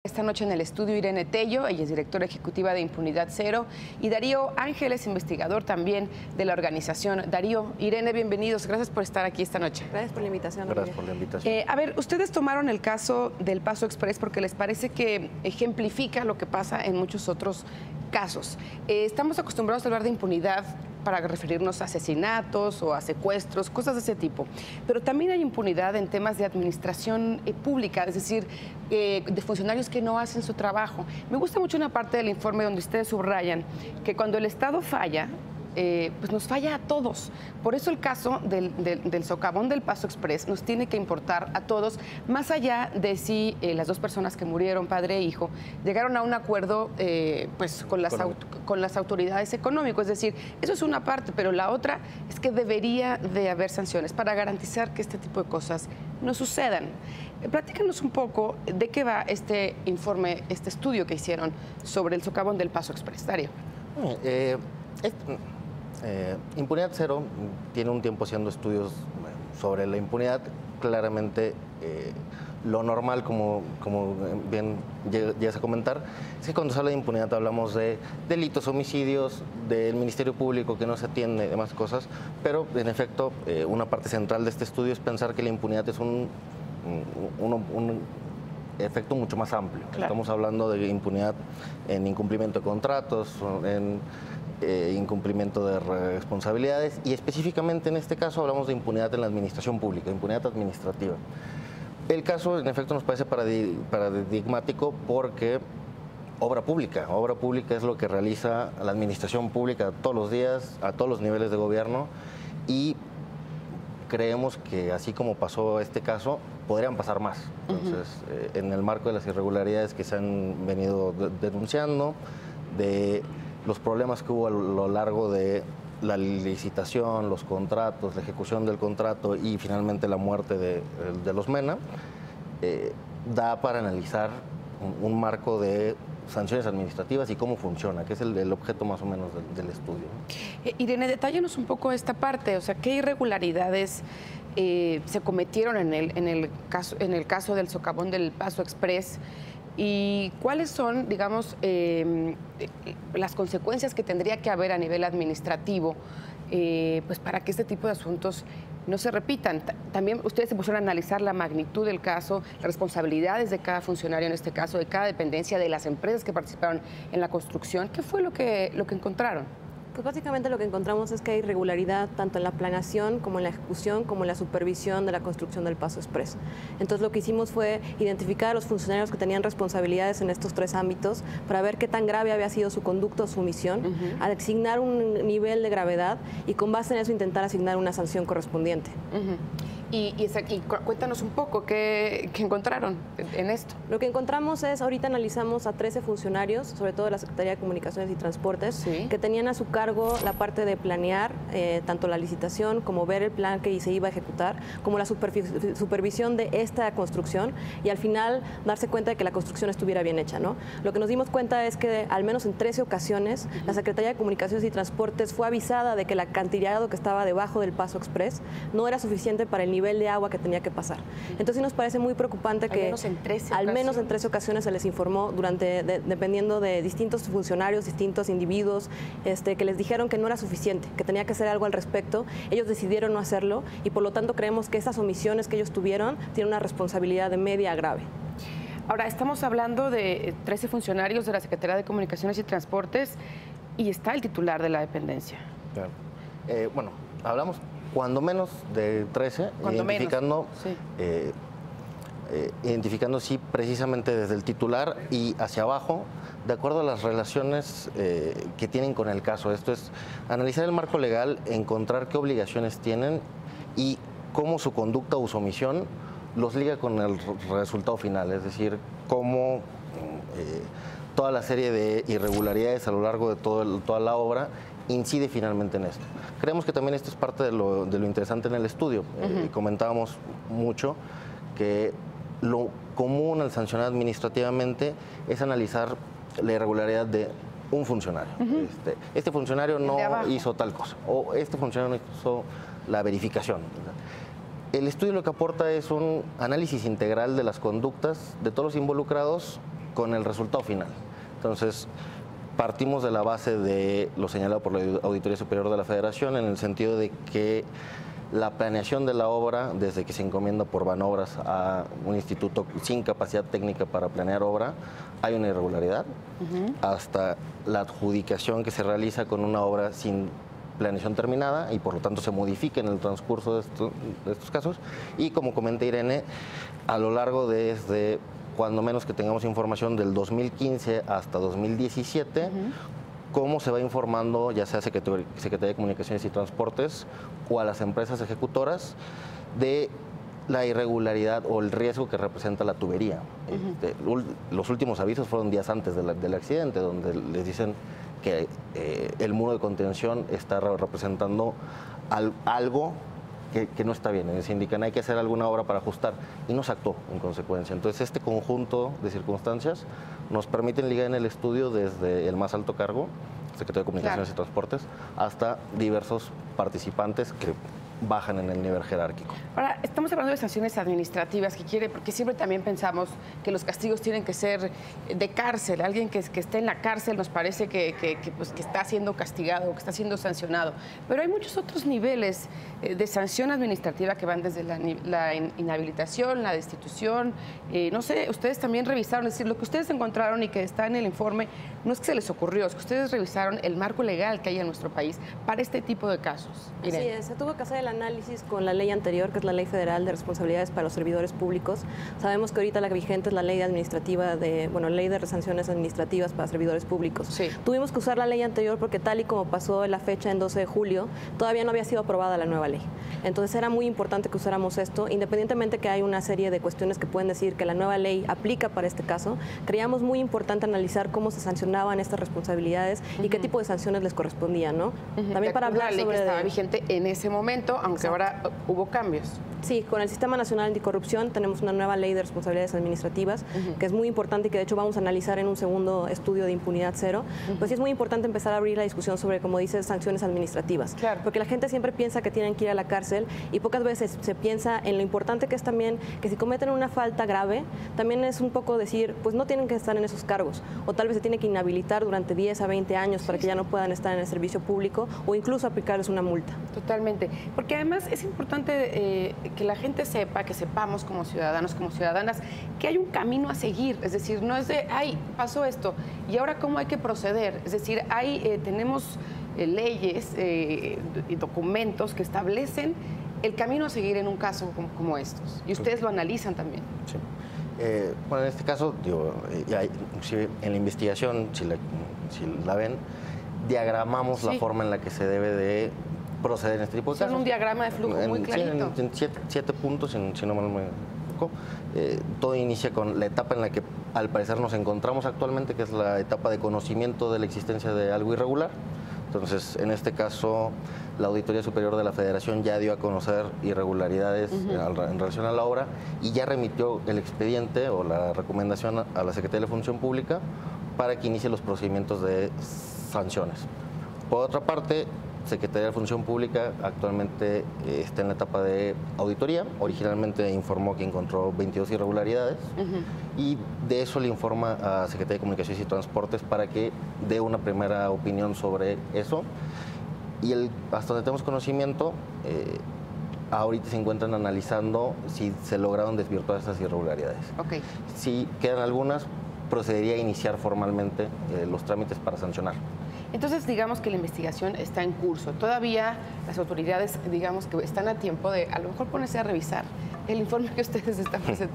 Esta noche en el estudio Irene Tello, ella es directora ejecutiva de Impunidad Cero, y Darío Ángeles, investigador también de la organización. Darío, Irene, bienvenidos. Gracias por estar aquí esta noche. Gracias por la invitación. Gracias por la invitación. A ver, ustedes tomaron el caso del Paso Express porque les parece que ejemplifica lo que pasa en muchos otros casos. Estamos acostumbrados a hablar de impunidad para referirnos a asesinatos o a secuestros, cosas de ese tipo. Pero también hay impunidad en temas de administración pública, es decir, de funcionarios que no hacen su trabajo. Me gusta mucho una parte del informe donde ustedes subrayan que cuando el Estado falla, pues nos falla a todos. Por eso el caso del socavón del Paso Express nos tiene que importar a todos, más allá de si las dos personas que murieron, padre e hijo, llegaron a un acuerdo pues con las autoridades económicas. Es decir, eso es una parte, pero la otra es que debería de haber sanciones para garantizar que este tipo de cosas no sucedan. Platícanos un poco de qué va este informe, este estudio que hicieron sobre el socavón del Paso Express. Darío. Impunidad Cero tiene un tiempo haciendo estudios sobre la impunidad. Claramente, lo normal, como bien llegas a comentar, es que cuando se habla de impunidad hablamos de delitos, homicidios, del Ministerio Público que no se atiende y demás cosas, pero en efecto, una parte central de este estudio es pensar que la impunidad es un efecto mucho más amplio. Claro. Estamos hablando de impunidad en incumplimiento de contratos, en incumplimiento de responsabilidades, y específicamente en este caso hablamos de impunidad en la administración pública, impunidad administrativa. El caso en efecto nos parece paradigmático porque obra pública es lo que realiza la administración pública todos los días, a todos los niveles de gobierno, y creemos que así como pasó este caso, podrían pasar más. Entonces, en el marco de las irregularidades que se han venido denunciando, de los problemas que hubo a lo largo de la licitación, los contratos, la ejecución del contrato y finalmente la muerte de los Mena, da para analizar un marco de sanciones administrativas y cómo funciona, que es el objeto más o menos del estudio. Irene, detállanos un poco esta parte, o sea, ¿qué irregularidades se cometieron en el caso del socavón del Paso Express? ¿Y cuáles son, digamos, las consecuencias que tendría que haber a nivel administrativo pues para que este tipo de asuntos no se repitan? También ustedes se pusieron a analizar la magnitud del caso, las responsabilidades de cada funcionario en este caso, de cada dependencia, de las empresas que participaron en la construcción. ¿Qué fue lo que encontraron? Pues básicamente lo que encontramos es que hay irregularidad tanto en la planeación como en la ejecución como en la supervisión de la construcción del Paso Express. Entonces lo que hicimos fue identificar a los funcionarios que tenían responsabilidades en estos tres ámbitos para ver qué tan grave había sido su conducta o su omisión, asignar un nivel de gravedad y con base en eso intentar asignar una sanción correspondiente. Y cuéntanos un poco qué encontraron en esto. Lo que encontramos es, ahorita analizamos a 13 funcionarios, sobre todo de la Secretaría de Comunicaciones y Transportes, ¿sí?, que tenían a su cargo la parte de planear tanto la licitación como ver el plan que se iba a ejecutar, como la supervisión de esta construcción y al final darse cuenta de que la construcción estuviera bien hecha, ¿no? Lo que nos dimos cuenta es que al menos en 13 ocasiones la Secretaría de Comunicaciones y Transportes fue avisada de que el acantilado que estaba debajo del Paso Express no era suficiente para el nivel de agua que tenía que pasar. Entonces nos parece muy preocupante que al menos en 13 ocasiones se les informó dependiendo de distintos funcionarios, distintos individuos, que les dijeron que no era suficiente, que tenía que hacer algo al respecto. Ellos decidieron no hacerlo y por lo tanto creemos que esas omisiones que ellos tuvieron tienen una responsabilidad de media grave. Ahora, estamos hablando de 13 funcionarios de la Secretaría de Comunicaciones y Transportes y está el titular de la dependencia. Claro. Bueno, hablamos cuando menos de 13, identificando sí precisamente desde el titular y hacia abajo, de acuerdo a las relaciones que tienen con el caso. Esto es analizar el marco legal, encontrar qué obligaciones tienen y cómo su conducta o su omisión los liga con el resultado final, es decir, cómo toda la serie de irregularidades a lo largo de toda la obra incide finalmente en esto. Creemos que también esto es parte de lo interesante en el estudio. Comentábamos mucho que lo común al sancionar administrativamente es analizar la irregularidad de un funcionario. Este funcionario no hizo tal cosa, o este funcionario no hizo la verificación. El estudio lo que aporta es un análisis integral de las conductas de todos los involucrados con el resultado final. Entonces, partimos de la base de lo señalado por la Auditoría Superior de la Federación, en el sentido de que la planeación de la obra, desde que se encomienda por Banobras a un instituto sin capacidad técnica para planear obra, hay una irregularidad, hasta la adjudicación que se realiza con una obra sin planeación terminada y por lo tanto se modifica en el transcurso de estos casos. Y como comenté, Irene, a lo largo desde cuando menos que tengamos información del 2015 hasta 2017, cómo se va informando ya sea Secretaría de Comunicaciones y Transportes o a las empresas ejecutoras de la irregularidad o el riesgo que representa la tubería. Los últimos avisos fueron días antes del accidente, donde les dicen que el muro de contención está representando algo que no está bien. Se indican hay que hacer alguna obra para ajustar y no se actuó en consecuencia. Entonces, este conjunto de circunstancias nos permiten ligar en el estudio desde el más alto cargo, Secretaría de Comunicaciones y Transportes, hasta diversos participantes que bajan en el nivel jerárquico. Ahora, estamos hablando de sanciones administrativas, porque siempre también pensamos que los castigos tienen que ser de cárcel. Alguien que esté en la cárcel nos parece que está siendo castigado, que está siendo sancionado. Pero hay muchos otros niveles de sanción administrativa que van desde la inhabilitación, la destitución. No sé, ustedes también revisaron, es decir, lo que ustedes encontraron y que está en el informe, no es que se les ocurrió, es que ustedes revisaron el marco legal que hay en nuestro país para este tipo de casos. Así es, se tuvo que hacer el análisis con la ley anterior, que es la Ley Federal de Responsabilidades para los Servidores Públicos. Sabemos que ahorita la vigente es la ley administrativa ley de sanciones administrativas para servidores públicos. Sí. Tuvimos que usar la ley anterior porque tal y como pasó en la fecha en 12 de julio, todavía no había sido aprobada la nueva ley. Entonces era muy importante que usáramos esto, independientemente que hay una serie de cuestiones que pueden decir que la nueva ley aplica para este caso, creíamos muy importante analizar cómo se sancionaban estas responsabilidades y qué tipo de sanciones les correspondían, ¿no? También para hablar sobre... La ley que estaba vigente en ese momento, aunque ahora hubo cambios. Sí, con el Sistema Nacional Anticorrupción tenemos una nueva ley de responsabilidades administrativas que es muy importante y que de hecho vamos a analizar en un segundo estudio de impunidad cero. Pues sí es muy importante empezar a abrir la discusión sobre, como dices, sanciones administrativas. Claro. Porque la gente siempre piensa que tienen que ir a la cárcel y pocas veces se piensa en lo importante que es también que si cometen una falta grave, también es un poco decir, pues no tienen que estar en esos cargos o tal vez se tiene que inhabilitar durante 10 a 20 años para que ya no puedan estar en el servicio público o incluso aplicarles una multa. Totalmente. Porque además es importante que la gente sepa, que sepamos como ciudadanos, como ciudadanas, que hay un camino a seguir. Es decir, no es de, ay, pasó esto, y ahora cómo hay que proceder. Es decir, tenemos leyes y documentos que establecen el camino a seguir en un caso como estos. Y ustedes lo analizan también. Sí. Bueno, en este caso, inclusive en la investigación, si la ven, diagramamos la forma en la que se debe de proceder en este tipo de casos. Son un diagrama de flujo muy clarito. En 7 puntos, si no me equivoco. Todo inicia con la etapa en la que al parecer nos encontramos actualmente, que es la etapa de conocimiento de la existencia de algo irregular. Entonces, en este caso, la Auditoría Superior de la Federación ya dio a conocer irregularidades en relación a la obra y ya remitió el expediente o la recomendación a la Secretaría de Función Pública para que inicie los procedimientos de sanciones. Por otra parte, Secretaría de Función Pública actualmente está en la etapa de auditoría. Originalmente informó que encontró 22 irregularidades y de eso le informa a Secretaría de Comunicaciones y Transportes para que dé una primera opinión sobre eso. Y hasta donde tenemos conocimiento, ahorita se encuentran analizando si se lograron desvirtuar esas irregularidades. Okay. Si quedan algunas, procedería a iniciar formalmente los trámites para sancionar. Entonces, digamos que la investigación está en curso. Todavía las autoridades, digamos que están a tiempo de a lo mejor ponerse a revisar el informe que ustedes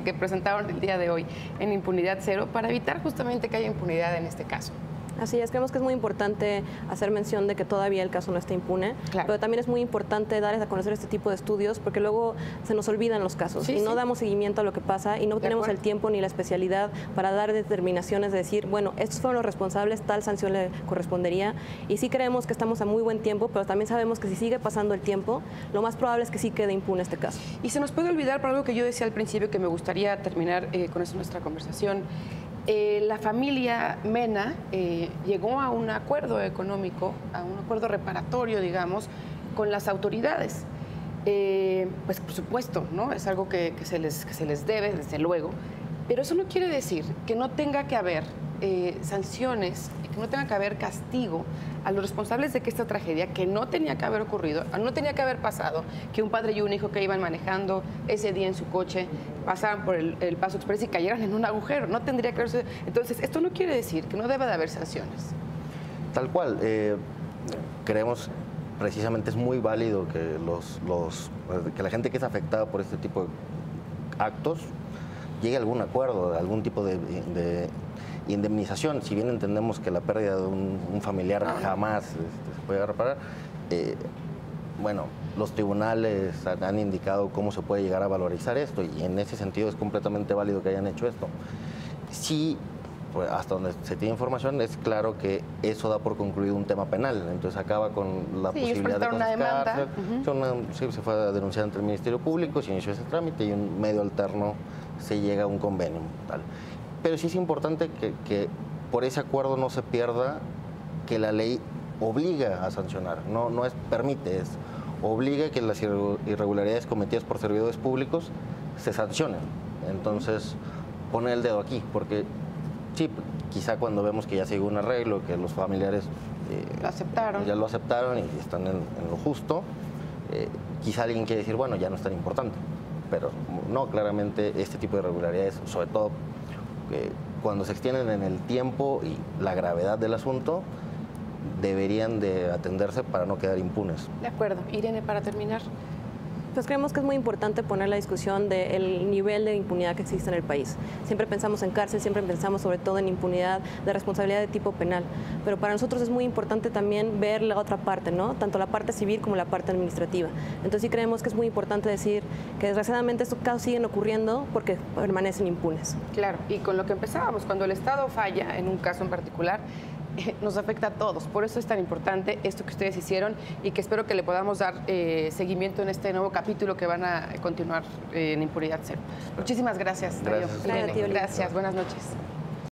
que presentaron el día de hoy en Impunidad Cero para evitar justamente que haya impunidad en este caso. Así es, creemos que es muy importante hacer mención de que todavía el caso no está impune, pero también es muy importante dar a conocer este tipo de estudios porque luego se nos olvidan los casos y no damos seguimiento a lo que pasa y no tenemos el tiempo ni la especialidad para dar determinaciones de decir, bueno, estos fueron los responsables, tal sanción le correspondería y sí creemos que estamos a muy buen tiempo, pero también sabemos que si sigue pasando el tiempo, lo más probable es que sí quede impune este caso. Y se nos puede olvidar por algo que yo decía al principio que me gustaría terminar con eso nuestra conversación. La familia Mena llegó a un acuerdo económico, a un acuerdo reparatorio, digamos, con las autoridades. Pues por supuesto, ¿no? Es algo que se les debe, desde luego, Pero eso no quiere decir que no tenga que haber sanciones, que no tenga que haber castigo a los responsables de que esta tragedia, que no tenía que haber ocurrido, no tenía que haber pasado, que un padre y un hijo que iban manejando ese día en su coche pasaran por el Paso Express y cayeran en un agujero. No tendría que haberse. Entonces, esto no quiere decir que no deba de haber sanciones. Tal cual. Creemos precisamente es muy válido que que la gente que es afectada por este tipo de actos llegue a algún acuerdo, a algún tipo de indemnización. Si bien entendemos que la pérdida de un familiar jamás se puede reparar, bueno, los tribunales han indicado cómo se puede llegar a valorizar esto y en ese sentido es completamente válido que hayan hecho esto. Sí, pues hasta donde se tiene información, es claro que eso da por concluido un tema penal, entonces acaba con la posibilidad de demanda. Se fue a denunciar ante el Ministerio Público, se inició ese trámite y un medio alterno se llega a un convenio. Tal. Pero sí es importante que por ese acuerdo no se pierda que la ley obliga a sancionar, no es permite, es obliga que las irregularidades cometidas por servidores públicos se sancionen. Entonces, pone el dedo aquí, porque sí, quizá cuando vemos que ya se llegó a un arreglo, que los familiares ya lo aceptaron y están en lo justo, quizá alguien quiere decir, bueno, ya no es tan importante. Pero no, claramente este tipo de irregularidades, sobre todo cuando se extienden en el tiempo y la gravedad del asunto, deberían de atenderse para no quedar impunes. De acuerdo. Irene, para terminar. Pues creemos que es muy importante poner la discusión del nivel de impunidad que existe en el país. Siempre pensamos en cárcel, siempre pensamos sobre todo en impunidad de responsabilidad de tipo penal, pero para nosotros es muy importante también ver la otra parte, ¿no? Tanto la parte civil como la parte administrativa. Entonces sí creemos que es muy importante decir que desgraciadamente estos casos siguen ocurriendo porque permanecen impunes. Claro, y con lo que empezábamos, cuando el Estado falla en un caso en particular, nos afecta a todos. Por eso es tan importante esto que ustedes hicieron y que espero que le podamos dar seguimiento en este nuevo capítulo que van a continuar en Impunidad Cero. Muchísimas gracias, Darío. Gracias. Gracias, buenas noches.